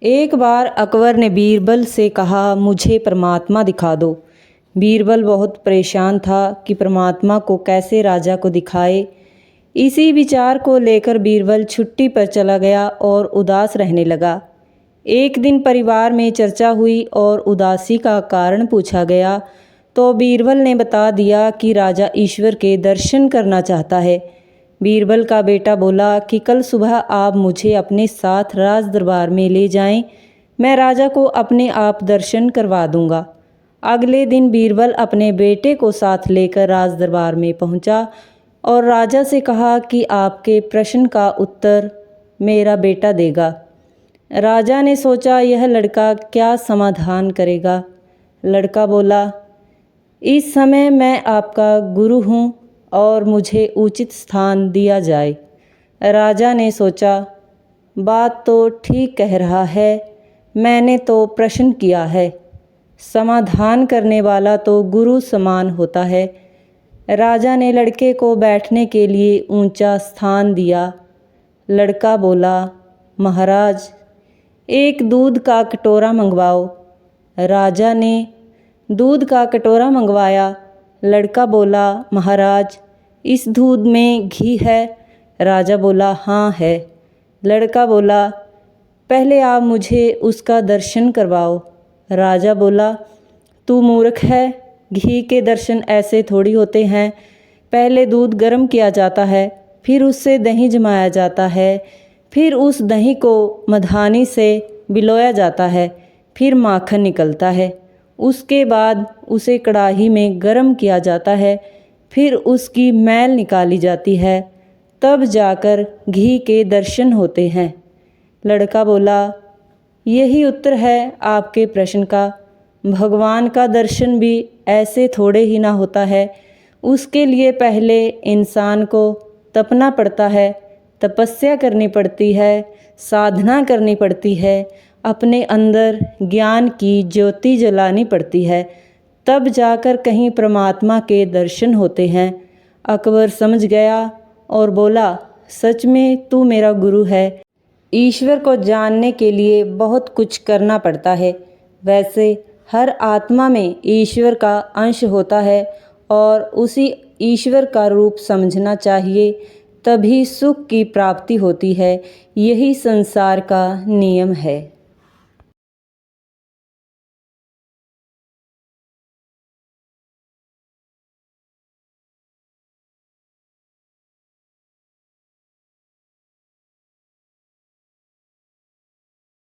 एक बार अकबर ने बीरबल से कहा, मुझे परमात्मा दिखा दो। बीरबल बहुत परेशान था कि परमात्मा को कैसे राजा को दिखाए। इसी विचार को लेकर बीरबल छुट्टी पर चला गया और उदास रहने लगा। एक दिन परिवार में चर्चा हुई और उदासी का कारण पूछा गया तो बीरबल ने बता दिया कि राजा ईश्वर के दर्शन करना चाहता है। बीरबल का बेटा बोला कि कल सुबह आप मुझे अपने साथ राज दरबार में ले जाएं, मैं राजा को अपने आप दर्शन करवा दूंगा। अगले दिन बीरबल अपने बेटे को साथ लेकर राज दरबार में पहुंचा और राजा से कहा कि आपके प्रश्न का उत्तर मेरा बेटा देगा। राजा ने सोचा, यह लड़का क्या समाधान करेगा। लड़का बोला, इस समय मैं आपका गुरु हूँ और मुझे उचित स्थान दिया जाए। राजा ने सोचा, बात तो ठीक कह रहा है, मैंने तो प्रश्न किया है, समाधान करने वाला तो गुरु समान होता है। राजा ने लड़के को बैठने के लिए ऊंचा स्थान दिया। लड़का बोला, महाराज एक दूध का कटोरा मंगवाओ। राजा ने दूध का कटोरा मंगवाया। लड़का बोला, महाराज इस दूध में घी है। राजा बोला, हाँ है। लड़का बोला, पहले आप मुझे उसका दर्शन करवाओ। राजा बोला, तू मूर्ख है, घी के दर्शन ऐसे थोड़ी होते हैं। पहले दूध गर्म किया जाता है, फिर उससे दही जमाया जाता है, फिर उस दही को मधानी से बिलोया जाता है, फिर माखन निकलता है। उसके बाद उसे कढ़ाई में गर्म किया जाता है, फिर उसकी मैल निकाली जाती है, तब जाकर घी के दर्शन होते हैं। लड़का बोला, यही उत्तर है आपके प्रश्न का। भगवान का दर्शन भी ऐसे थोड़े ही ना होता है। उसके लिए पहले इंसान को तपना पड़ता है, तपस्या करनी पड़ती है, साधना करनी पड़ती है, अपने अंदर ज्ञान की ज्योति जलानी पड़ती है, तब जाकर कहीं परमात्मा के दर्शन होते हैं। अकबर समझ गया और बोला, सच में तू मेरा गुरु है। ईश्वर को जानने के लिए बहुत कुछ करना पड़ता है। वैसे हर आत्मा में ईश्वर का अंश होता है और उसी ईश्वर का रूप समझना चाहिए, तभी सुख की प्राप्ति होती है। यही संसार का नियम है।